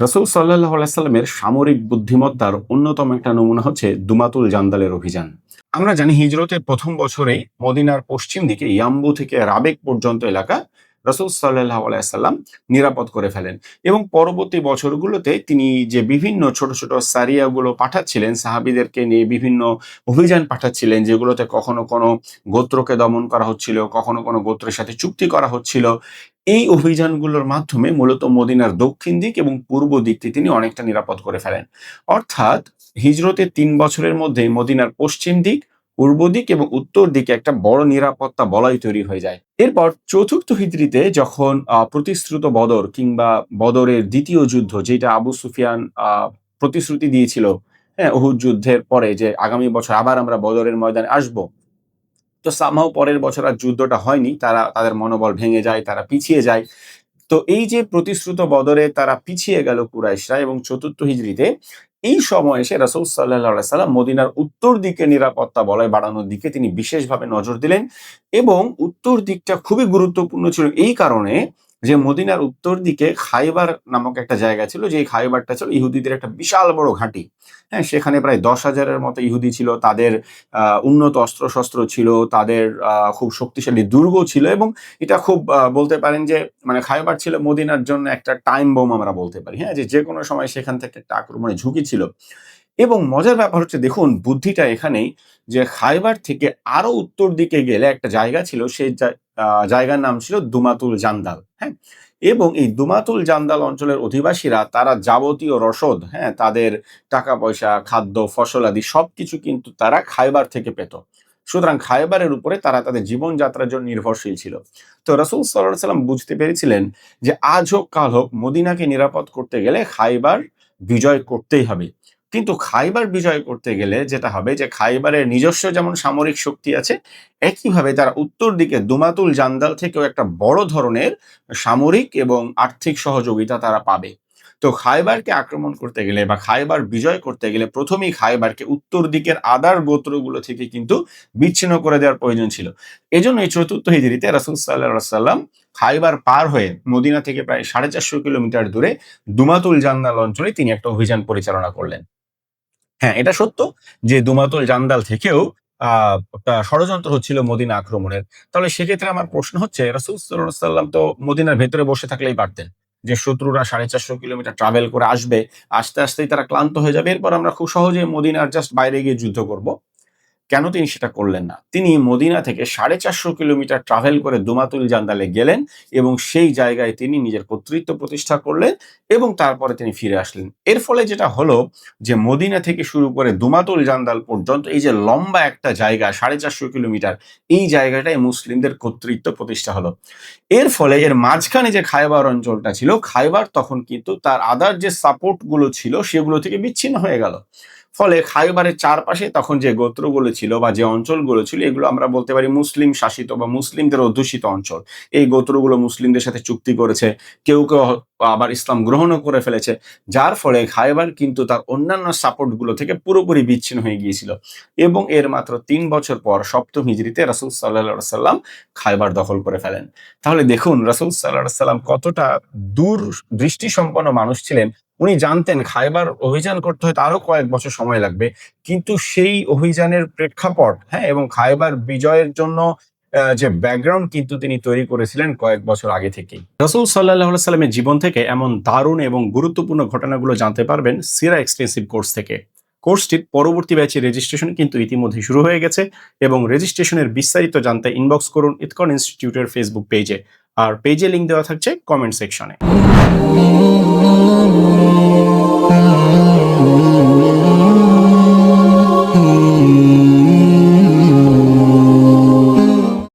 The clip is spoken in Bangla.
রাসূল সাল্লাল্লাহু আলাইহি সাল্লামের সামরিক বুদ্ধিমত্তার অন্যতম একটা নমুনা হচ্ছে দুমাতুল জান্দালের অভিযান। আমরা জানি হিজরতের প্রথম বছরে মদিনার পশ্চিম দিকে ইয়াম্বু থেকে রাবেক পর্যন্ত এলাকা রাসূল সাল্লাল্লাহু আলাইহি সাল্লাম নিরাপদ করে ফেলেন এবং পরবর্তী বছরগুলোতে তিনি যে বিভিন্ন ছোট ছোট সারিয়াগুলো পাঠাচ্ছিলেন, সাহাবীদেরকে নিয়ে বিভিন্ন অভিযান পাঠাচ্ছিলেন, যেগুলোতে কখনো কোনো গোত্রকে দমন করা হচ্ছিল, কখনো কোনো গোত্রের সাথে চুক্তি করা হচ্ছিল। এই অভিযানগুলোর মাধ্যমে মূলত মদিনার দক্ষিণ দিক এবং পূর্ব দিকটি তিনি অনেকটা নিরাপদ করে ফেলেন। অর্থাৎ হিজরতের ৩ বছরের মধ্যে মদিনার পশ্চিম দিক, পূর্ব দিক এবং উত্তর দিকে একটা বড় নিরাপত্তা বলয় তৈরি হয়ে যায়। এরপর চতুর্থ হিজরিতে যখন প্রতিশ্রুত বদর কিংবা বদরের ২য় যুদ্ধ, যেটা আবু সুফিয়ান প্রতিশ্রুতি দিয়েছিল, হ্যাঁ? উহুদ যুদ্ধের পরে যে আগামী বছর আবার আমরা বদরের ময়দানে আসবো। তো সামহাও পরের বছর আর যুদ্ধটা হয়নি। তাদের মনোবল ভেঙে যায়, তারা পিছিয়ে যায়। তো এই যে প্রতিশ্রুত বদরে তারা পিছিয়ে গেল কুরাইশরা এবং চতুর্থ হিজরিতে এই সময় এসে রাসূল সাল্লাল্লাহু আলাইহি সাল্লাম মদিনার উত্তর দিকে নিরাপত্তা বলয় বাড়ানোর দিকে তিনি বিশেষভাবে নজর দিলেন এবং উত্তর দিকটা খুবই গুরুত্বপূর্ণ ছিল এই কারণে যে মদিনার উত্তর দিকে খায়বার নামক একটা জায়গা ছিল, যে খায়বারটা ছিল ইহুদিদের একটা বিশাল বড় ঘাঁটি। হ্যাঁ? সেখানে প্রায় ১০,০০০ এর মতো ইহুদি ছিল। তাদের উন্নত অস্ত্রশস্ত্র ছিল, তাদের খুব শক্তিশালী দুর্গ ছিল এবং এটা খুব বলতে পারেন যে মানে খায়বার ছিল মদিনার জন্য একটা টাইম বোম আমরা বলতে পারি। হ্যাঁ? যেকোনো সময় সেখান থেকে একটা আক্রমণের ঝুঁকি ছিল। এবং মজার ব্যাপার হচ্ছে দেখুন বুদ্ধিটা এখানেই যে খায়বার থেকে আরো উত্তর দিকে গেলে একটা জায়গা ছিল, সেই জায়গার নাম ছিল দুমাতুল জান্দাল। হ্যাঁ? এবং এই দুমাতুল জান্দাল অঞ্চলের অধিবাসীরা তারা যাবতীয় রসদ, হ্যাঁ? তাদের টাকা-পয়সা, খাদ্য, ফসলাদি সবকিছু কিন্তু তারা খায়বার থেকে পেত। সুতরাং খায়বারের উপরে তারা তাদের জীবনযাত্রার জন্য নির্ভরশীল ছিল। তো রাসূল সাল্লাল্লাহু আলাইহি সাল্লাম বুঝতে পেরেছিলেন যে আজ হোক কাল হোক মদিনাকে নিরাপদ করতে গেলে খায়বার বিজয় করতেই হবে। কিন্তু খায়বার বিজয় করতে গেলে যেটা হবে যে খায়বারের নিজস্ব যেমন সামরিক শক্তি আছে, একইভাবে তারা উত্তর দিকে দুমাতুল জান্দাল থেকেও একটা বড় ধরনের সামরিক এবং আর্থিক সহযোগিতা তারা পাবে। তো খায়বারকে আক্রমণ করতে গেলে বা খায়বার বিজয় করতে গেলে প্রথমেই খায়বারকে উত্তর দিকের আদার গোত্রগুলো থেকে কিন্তু বিচ্ছিন্ন করে দেওয়ার প্রয়োজন ছিল। এজন্য এই চতুর্থ হিজরিতে রাসূল সাল্লাল্লাহু আলাইহি সাল্লাম খায়বার পার হয়ে মদিনা থেকে প্রায় ৪৫০ কিলোমিটার দূরে দুমাতুল জান্দাল অঞ্চলে তিনি একটা অভিযান পরিচালনা করলেন। হ্যাঁ, এটা সত্য যে দুমাতুল জান্দাল থেকেও একটা ষড়যন্ত্র হচ্ছিল মদিনা আক্রমণের। তাহলে সেক্ষেত্রে আমার প্রশ্ন হচ্ছে রাসূল সাল্লাল্লাহু আলাইহি সাল্লাম তো মদিনার ভেতরে বসে থাকলেই পারতেন। যে শত্রুরা ৪৫০ কিলোমিটার ট্রাভেল করে আসবে, আসতেই তারা ক্লান্ত হয়ে যাবে। এরপর আমরা খুব সহজেই মদিনার জাস্ট বাইরে গিয়ে যুদ্ধ করব। কেন তিনি সেটা করলেন না? তিনি মদিনা থেকে ৪৫০ কিলোমিটার ট্রাভেল করে দুমাতুল জান্দালে গেলেন এবং সেই জায়গায় তিনি নিজের কর্তৃত্ব প্রতিষ্ঠা করলেন এবং তারপরে তিনি ফিরে আসলেন। এর ফলে যেটা হলো যে মদিনা থেকে শুরু করে দুমাতুল জান্দাল পর্যন্ত এই যে লম্বা একটা জায়গা ৪৫০ কিলোমিটার, এই জায়গাটায় মুসলিমদের কর্তৃত্ব প্রতিষ্ঠা হলো। এর ফলে এর মাঝখানে যে খায়বার অঞ্চলটা ছিল, খায়বার তখন কিন্তু তার আদার যে সাপোর্ট গুলো ছিল সেগুলো থেকে বিচ্ছিন্ন হয়ে গেল। ফলে খায়বারের চারপাশে তখন যে গোত্রগুলো ছিল বা যে অঞ্চলগুলো ছিল এগুলো আমরা বলতে পারি মুসলিম শাসিত বা মুসলিমদের অধ্যুষিত অঞ্চল। এই গোত্রগুলো মুসলিমদের সাথে চুক্তি করেছে। কেউ আবার ইসলাম গ্রহণও করে ফেলেছে। যার ফলে খায়বার কিন্তু তার অন্যান্য সাপোর্ট গুলো থেকে পুরোপুরি বিচ্ছিন্ন হয়ে গিয়েছিল। এবং এর মাত্র ৩ বছর পর ৭ম হিজরিতে রাসূল সাল্লাল্লাহু আলাইহি সাল্লাম খায়বার দখল করে ফেলেন। তাহলে দেখুন রাসূল সাল্লাল্লাহু আলাইহি সাল্লাম কতটা দূরদৃষ্টিসম্পন্ন মানুষ ছিলেন। উনি জানতেন খায়বার অভিযান করতে হয়তো আরো কয়েক বছর সময় লাগবে। কিন্তু সেই অভিযানের প্রেক্ষাপট, হ্যাঁ? এবং খায়বার বিজয়ের জন্য যে ব্যাকগ্রাউন্ড কিন্তু তিনি তৈরি করেছিলেন কয়েক বছর আগে থেকেই। রাসূল সাল্লাল্লাহু আলাইহি সাল্লামের জীবন থেকে এমন দারুণ এবং গুরুত্বপূর্ণ ঘটনাগুলো জানতে পারবেন সিরা এক্সটেন্সিভ কোর্স থেকে। কোর্সটির পরবর্তী ব্যাচের রেজিস্ট্রেশন কিন্তু ইতিমধ্যেই শুরু হয়ে গেছে এবং রেজিস্ট্রেশনের বিস্তারিত জানতে ইনবক্স করুন ইতকন ইনস্টিটিউটের ফেসবুক পেজে। আর পেজে লিংক দেওয়া থাকছে কমেন্ট সেকশনে।